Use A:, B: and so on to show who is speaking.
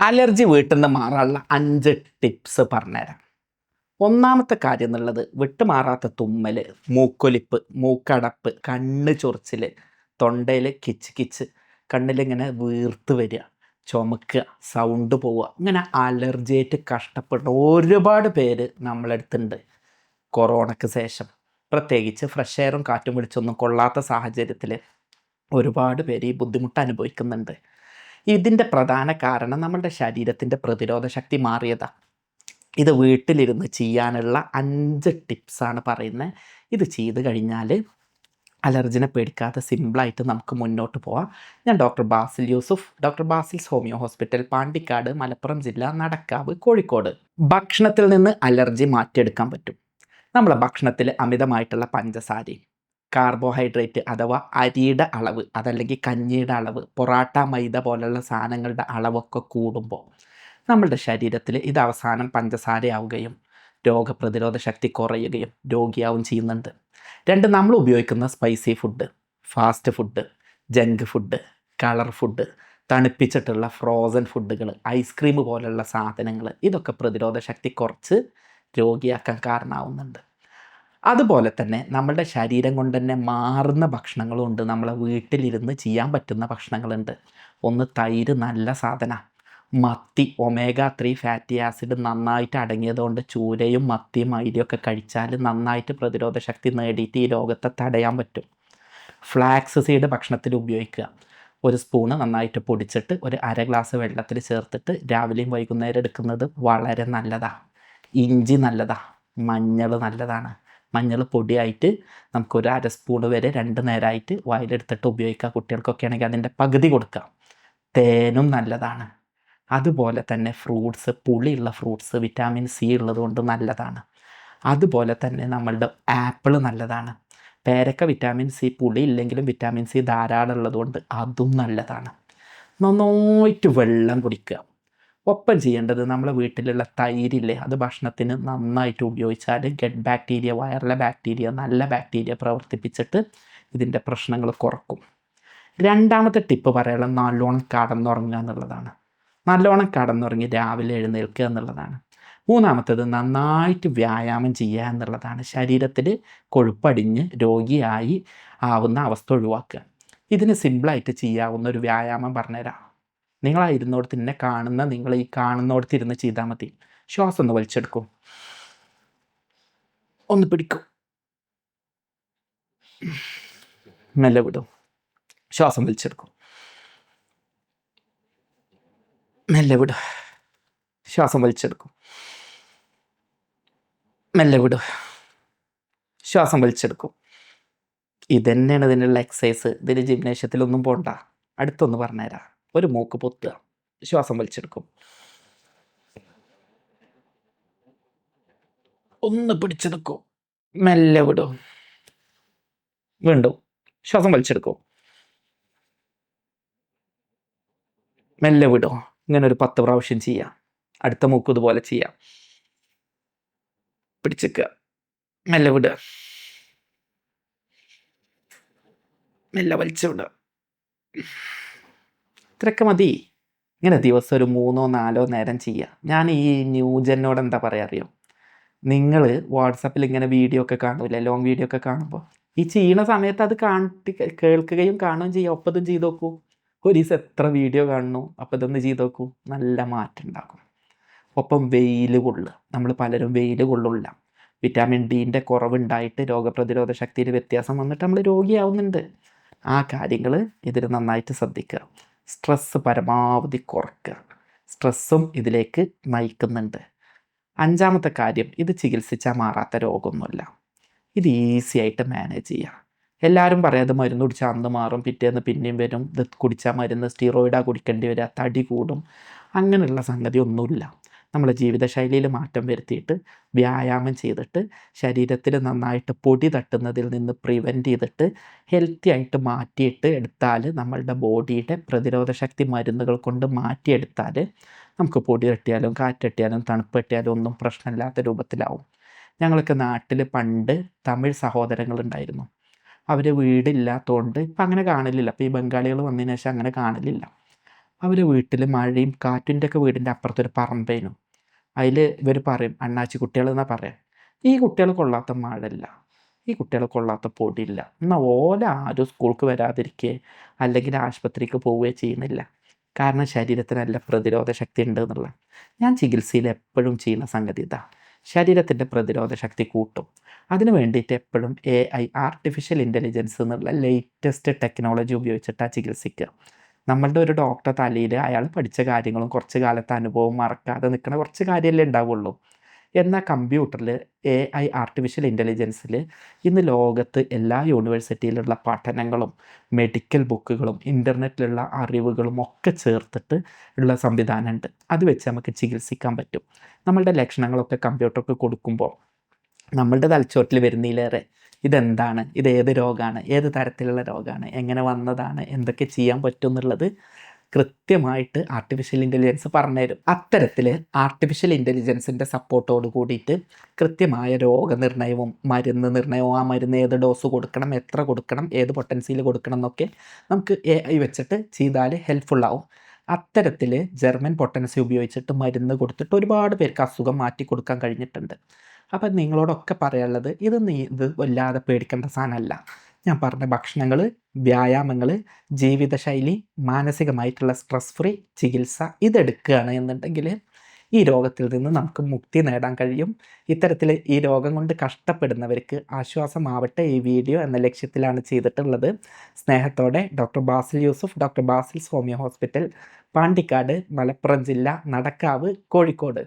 A: Allergy വീട്ടിൽ നിന്ന് മാറാനുള്ള 5 ടിപ്സ് പറഞ്ഞുതരാം. ഒന്നാമത്തെ കാര്യം എന്നുള്ളത് വിട്ടുമാറാത്ത തുമ്മൽ, മൂക്കൊലിപ്പ്, മൂക്കടപ്പ്, കണ്ണ് ചൊറിച്ചിൽ, തൊണ്ടയിൽ കിച്ച് കിച്ച്, കണ്ണിലിങ്ങനെ വീർത്ത് വരിക, ചുമക്കുക, സൗണ്ട് പോവുക, ഇങ്ങനെ അലർജിയായിട്ട് കഷ്ടപ്പെടുന്ന ഒരുപാട് പേര് നമ്മളടുത്തുണ്ട്. കൊറോണയ്ക്ക് ശേഷം പ്രത്യേകിച്ച് ഫ്രഷ് എയറും കാറ്റും പിടിച്ചൊന്നും കൊള്ളാത്ത സാഹചര്യത്തിൽ ഒരുപാട് പേര് ഈ ബുദ്ധിമുട്ട് അനുഭവിക്കുന്നുണ്ട്. ഇതിൻ്റെ പ്രധാന കാരണം നമ്മുടെ ശരീരത്തിൻ്റെ പ്രതിരോധ ശക്തി മാറിയതാണ്. ഇത് വീട്ടിലിരുന്ന് ചെയ്യാനുള്ള 5 ടിപ്സാണ് പറയുന്നത്. ഇത് ചെയ്ത് കഴിഞ്ഞാൽ അലർജിനെ പേടിക്കാതെ സിമ്പിളായിട്ട് നമുക്ക് മുന്നോട്ട് പോവാം. ഞാൻ doctor Basil Yusuf, doctor Basil's homeo hospital, Pandikkad, Malappuram ജില്ല, നടക്കാവ്, കോഴിക്കോട്. ഭക്ഷണത്തിൽ നിന്ന് അലർജി മാറ്റിയെടുക്കാൻ പറ്റും. നമ്മളെ ഭക്ഷണത്തിൽ അമിതമായിട്ടുള്ള പഞ്ചസാരയും കാർബോഹൈഡ്രേറ്റ് അഥവാ അരിയുടെ അളവ്, അതല്ലെങ്കിൽ കഞ്ഞിയുടെ അളവ്, പൊറാട്ട, മൈദ പോലുള്ള സാധനങ്ങളുടെ അളവൊക്കെ കൂടുമ്പോൾ നമ്മളുടെ ശരീരത്തിൽ ഇത് അവസാനം പഞ്ചസാരയാവുകയും രോഗപ്രതിരോധ ശക്തി കുറയുകയും രോഗിയാവും ചെയ്യുന്നുണ്ട്. രണ്ട്, നമ്മൾ ഉപയോഗിക്കുന്ന spicy food, fast food, junk food, colour food, തണുപ്പിച്ചിട്ടുള്ള ഫ്രോസൺ ഫുഡുകൾ, ഐസ്ക്രീം പോലുള്ള സാധനങ്ങൾ, ഇതൊക്കെ പ്രതിരോധ ശക്തി കുറച്ച് രോഗിയാക്കാൻ കാരണമാവുന്നുണ്ട്. അതുപോലെ തന്നെ നമ്മളുടെ ശരീരം കൊണ്ട് തന്നെ മാറുന്ന ഭക്ഷണങ്ങളും ഉണ്ട്. നമ്മളെ വീട്ടിലിരുന്ന് ചെയ്യാൻ പറ്റുന്ന ഭക്ഷണങ്ങളുണ്ട്. ഒന്ന്, തൈര് നല്ല സാധനമാണ്. മത്തി, ഒമേഗ 3 ഫാറ്റി ആസിഡ് നന്നായിട്ട് അടങ്ങിയതുകൊണ്ട് ചൂരയും മത്തിയും അയിലയൊക്കെ കഴിച്ചാൽ നന്നായിട്ട് പ്രതിരോധ ശക്തി നേടിയിട്ട് ഈ രോഗത്തെ തടയാൻ പറ്റും. ഫ്ലാക്സ് സീഡ് ഭക്ഷണത്തിൽ ഉപയോഗിക്കുക. ഒരു സ്പൂണ് നന്നായിട്ട് പൊടിച്ചിട്ട് ഒരു അര ഗ്ലാസ് വെള്ളത്തിൽ ചേർത്തിട്ട് രാവിലെയും വൈകുന്നേരം എടുക്കുന്നത് വളരെ നല്ലതാണ്. ഇഞ്ചി നല്ലതാണ്. മഞ്ഞൾ നല്ലതാണ്. മഞ്ഞൾ പൊടിയായിട്ട് നമുക്കൊരു അര സ്പൂണ് വരെ 2 നേരമായിട്ട് വായിലെടുത്തിട്ട് ഉപയോഗിക്കാം. കുട്ടികൾക്കൊക്കെ ആണെങ്കിൽ അതിൻ്റെ പകുതി കൊടുക്കാം. തേനും നല്ലതാണ്. അതുപോലെ തന്നെ ഫ്രൂട്ട്സ്, പുളിയുള്ള ഫ്രൂട്ട്സ് വിറ്റാമിൻ സി ഉള്ളതുകൊണ്ട് നല്ലതാണ്. അതുപോലെ തന്നെ നമ്മളുടെ ആപ്പിൾ നല്ലതാണ്. പേരക്ക വിറ്റാമിൻ സി, പുളി ഇല്ലെങ്കിലും വിറ്റാമിൻ സി ധാരാളം ഉള്ളതുകൊണ്ട് അതും നല്ലതാണ്. നന്നായിട്ട് വെള്ളം കുടിക്കുക. ഒപ്പം ചെയ്യേണ്ടത് നമ്മളെ വീട്ടിലുള്ള തൈരില്ലേ, അത് ഭക്ഷണത്തിന് നന്നായിട്ട് ഉപയോഗിച്ചാൽ ഗട്ട് ബാക്ടീരിയ, വയറിലെ ബാക്ടീരിയ, നല്ല ബാക്ടീരിയ പ്രവർത്തിപ്പിച്ചിട്ട് ഇതിൻ്റെ പ്രശ്നങ്ങൾ കുറക്കും. രണ്ടാമത്തെ ടിപ്പ് പറയാനുള്ളത് നല്ലോണം കടന്നുറങ്ങുക എന്നുള്ളതാണ്. നല്ലോണം കടന്നുറങ്ങി രാവിലെ എഴുന്നേൽക്കുക എന്നുള്ളതാണ്. മൂന്നാമത്തേത് നന്നായിട്ട് വ്യായാമം ചെയ്യുക എന്നുള്ളതാണ്. ശരീരത്തിൽ കൊഴുപ്പടിഞ്ഞ് രോഗിയായി ആവുന്ന അവസ്ഥ ഒഴിവാക്കുക. ഇതിന് സിമ്പിളായിട്ട് ചെയ്യാവുന്ന ഒരു വ്യായാമം പറഞ്ഞുതരാം. നിങ്ങളായിരുന്നോടത്ത് എന്നെ കാണുന്ന നിങ്ങൾ ഈ കാണുന്നോടത്ത് ഇരുന്ന് ചെയ്താൽ മതി. ശ്വാസം ഒന്ന് വലിച്ചെടുക്കും, ഒന്ന് പിടിക്കും, മെല്ലെ വിടും. ശ്വാസം വലിച്ചെടുക്കും, മെല്ലെ വിടും. ശ്വാസം വലിച്ചെടുക്കും, മെല്ലെ വിടും. ശ്വാസം വലിച്ചെടുക്കും. ഇതന്നെയാണ് ഇതിനുള്ള എക്സസൈസ്. ഇതിന് ജിംനേഷ്യത്തിലൊന്നും പോകണ്ട. അടുത്തൊന്ന് പറഞ്ഞുതരാം. ഒരു മൂക്ക് പൊത്തുക, ശ്വാസം വലിച്ചെടുക്കും, ഒന്ന് പിടിച്ചെടുക്കും, മെല്ലെ വിടും, വീണ്ടും ശ്വാസം വലിച്ചെടുക്കും, മെല്ലെ വിടും. ഇങ്ങനെ ഒരു 10 പ്രാവശ്യം ചെയ്യാം. അടുത്ത മൂക്ക് ഇതുപോലെ ചെയ്യാം. പിടിച്ചെക്കുക, മെല്ലെ വിടുക, മെല്ലെ വലിച്ചു വിടുക. ഇത്രയൊക്കെ മതി. ഇങ്ങനെ ദിവസം ഒരു 3-4 നേരം ചെയ്യുക. ഞാൻ ഈ ന്യൂജനോട് എന്താ പറയുക അറിയോ, നിങ്ങൾ വാട്സാപ്പിൽ ഇങ്ങനെ വീഡിയോ ഒക്കെ കാണൂല്ലേ, ലോങ് വീഡിയോ ഒക്കെ കാണുമ്പോൾ ഈ ചെയ്യണ സമയത്ത് അത് കേൾക്കുകയും കാണുകയും ചെയ്യുക. ഒപ്പം ഇതും ചെയ്ത് നോക്കൂ. ഒരു ദിവസം എത്ര വീഡിയോ കാണുന്നു, അപ്പം ഇതൊന്ന് ചെയ്ത് നോക്കൂ. നല്ല മാറ്റം ഉണ്ടാകും. ഒപ്പം വെയിൽ കൊള്ളുക. നമ്മൾ പലരും വെയിൽ കൊള്ളില്ല. വിറ്റാമിൻ ഡിൻ്റെ കുറവുണ്ടായിട്ട് രോഗപ്രതിരോധ ശക്തിയിൽ വ്യത്യാസം വന്നിട്ട് നമ്മൾ രോഗിയാവുന്നുണ്ട്. ആ കാര്യങ്ങൾ ഇതിൽ നന്നായിട്ട് ശ്രദ്ധിക്കുക. സ്ട്രെസ്സ് പരമാവധി കുറയ്ക്കുക. സ്ട്രെസ്സും ഇതിലേക്ക് നയിക്കുന്നുണ്ട്. 5-മത്തെ കാര്യം, ഇത് ചികിത്സിച്ചാൽ മാറാത്ത രോഗമൊന്നുമില്ല. ഇത് ഈസി ആയിട്ട് മാനേജ് ചെയ്യുക. എല്ലാവരും പറയാതെ മരുന്ന് കുടിച്ചാൽ അന്ന് മാറും, പിറ്റേന്ന് പിന്നെയും വരും, ഇത് കുടിച്ചാൽ മരുന്ന് സ്റ്റീറോയിഡാണ് കുടിക്കേണ്ടി വരിക, തടി കൂടും. അങ്ങനെയുള്ള സംഗതി ഒന്നുമില്ല. നമ്മളെ ജീവിതശൈലിയിൽ മാറ്റം വരുത്തിയിട്ട് വ്യായാമം ചെയ്തിട്ട് ശരീരത്തിൽ നന്നായിട്ട് പൊടി തട്ടുന്നതിൽ നിന്ന് പ്രിവെൻറ്റ് ചെയ്തിട്ട് ഹെൽത്തി ആയിട്ട് മാറ്റിയിട്ട് എടുത്താൽ, നമ്മളുടെ ബോഡിയുടെ പ്രതിരോധ ശക്തി മരുന്നുകൾ കൊണ്ട് മാറ്റിയെടുത്താൽ നമുക്ക് പൊടി തട്ടിയാലും കാറ്റ് തട്ടിയാലും തണുപ്പ് തട്ടിയാലും ഒന്നും പ്രശ്നമില്ലാത്ത രൂപത്തിലാവും. ഞങ്ങളൊക്കെ നാട്ടിൽ പണ്ട് തമിഴ് സഹോദരങ്ങളുണ്ടായിരുന്നു. അവർ വീടില്ലാത്തതുകൊണ്ട് ഇപ്പം അങ്ങനെ കാണലില്ല. അപ്പോൾ ഈ ബംഗാളികൾ വന്നതിന് ശേഷം അങ്ങനെ കാണലില്ല. അവരെ വീട്ടിൽ മഴയും കാറ്റിൻ്റെ ഒക്കെ വീടിൻ്റെ അപ്പുറത്തൊരു പറമ്പേനു. അതിൽ ഇവർ പറയും, അണ്ണാച്ചി കുട്ടികൾ എന്നാ പറയാം, ഈ കുട്ടികൾ കൊള്ളാത്ത മഴയില്ല, ഈ കുട്ടികൾ കൊള്ളാത്ത പൊടിയില്ല, എന്നാൽ ഓല ആരും സ്കൂൾക്ക് വരാതിരിക്കുക അല്ലെങ്കിൽ ആശുപത്രിക്ക് പോവുകയോ ചെയ്യുന്നില്ല, കാരണം ശരീരത്തിന് നല്ല പ്രതിരോധ ശക്തി ഉണ്ട് എന്നുള്ള. ഞാൻ ചികിത്സയിൽ എപ്പോഴും ചെയ്യുന്ന സംഗതി ഇതാ, ശരീരത്തിൻ്റെ പ്രതിരോധ ശക്തി കൂട്ടും. അതിന് വേണ്ടിയിട്ട് എപ്പോഴും AI ആർട്ടിഫിഷ്യൽ ഇൻ്റലിജൻസ് എന്നുള്ള ലേറ്റസ്റ്റ് ടെക്നോളജി ഉപയോഗിച്ചിട്ടാണ് ചികിത്സിക്കുക. നമ്മളുടെ ഒരു ഡോക്ടർ തലയിൽ അയാൾ പഠിച്ച കാര്യങ്ങളും കുറച്ച് കാലത്തെ അനുഭവവും മറക്കാതെ നിൽക്കുന്ന കുറച്ച് കാര്യമല്ലേ ഉണ്ടാവുള്ളൂ. എന്നാൽ കമ്പ്യൂട്ടറിൽ AI ആർട്ടിഫിഷ്യൽ ഇൻ്റലിജൻസിൽ ഇന്ന് ലോകത്ത് എല്ലാ യൂണിവേഴ്സിറ്റിയിലുള്ള പഠനങ്ങളും മെഡിക്കൽ ബുക്കുകളും ഇൻ്റർനെറ്റിലുള്ള അറിവുകളും ഒക്കെ ചേർത്തിട്ട് ഉള്ള സംവിധാനമുണ്ട്. അത് വെച്ച് നമുക്ക് ചികിത്സിക്കാൻ പറ്റും. നമ്മളുടെ ലക്ഷണങ്ങളൊക്കെ കമ്പ്യൂട്ടർക്ക് കൊടുക്കുമ്പോൾ നമ്മളുടെ തലച്ചോറ്റിൽ വരുന്നതിലേറെ ഇതെന്താണ്, ഇത് ഏത് രോഗമാണ്, ഏത് തരത്തിലുള്ള രോഗമാണ്, എങ്ങനെ വന്നതാണ്, എന്തൊക്കെ ചെയ്യാൻ പറ്റും എന്നുള്ളത് കൃത്യമായിട്ട് ആർട്ടിഫിഷ്യൽ ഇൻ്റലിജൻസ് പറഞ്ഞുതരും. അത്തരത്തിൽ ആർട്ടിഫിഷ്യൽ ഇൻ്റലിജൻസിൻ്റെ സപ്പോർട്ടോട് കൂടിയിട്ട് കൃത്യമായ രോഗനിർണയവും മരുന്ന് നിർണയവും, ആ മരുന്ന് ഏത് ഡോസ് കൊടുക്കണം, എത്ര കൊടുക്കണം, ഏത് പൊട്ടൻസിയിൽ കൊടുക്കണം എന്നൊക്കെ നമുക്ക് AI വെച്ചിട്ട് ചെയ്താൽ ഹെൽപ്ഫുള്ളാവും. അത്തരത്തിൽ ജർമ്മൻ പൊട്ടൻസി ഉപയോഗിച്ചിട്ട് മരുന്ന് കൊടുത്തിട്ട് ഒരുപാട് പേർക്ക് അസുഖം മാറ്റി കൊടുക്കാൻ കഴിഞ്ഞിട്ടുണ്ട്. അപ്പം നിങ്ങളോടൊക്കെ പറയാനുള്ളത്, ഇത് വല്ലാതെ പേടിക്കേണ്ട സാധനമല്ല. ഞാൻ പറഞ്ഞ ഭക്ഷണങ്ങൾ, വ്യായാമങ്ങൾ, ജീവിതശൈലി, മാനസികമായിട്ടുള്ള സ്ട്രെസ് ഫ്രീ ചികിത്സ ഇതെടുക്കുകയാണ് എന്നുണ്ടെങ്കിൽ ഈ രോഗത്തിൽ നിന്ന് നമുക്ക് മുക്തി നേടാൻ കഴിയും. ഇത്തരത്തിൽ ഈ രോഗം കൊണ്ട് കഷ്ടപ്പെടുന്നവർക്ക് ആശ്വാസമാവട്ടെ ഈ വീഡിയോ എന്ന ലക്ഷ്യത്തിലാണ് ചെയ്തിട്ടുള്ളത്. സ്നേഹത്തോടെ doctor Basil Yusuf, doctor Basil's homeo hospital, Pandikkad, Malappuram ജില്ല, നടക്കാവ്, കോഴിക്കോട്.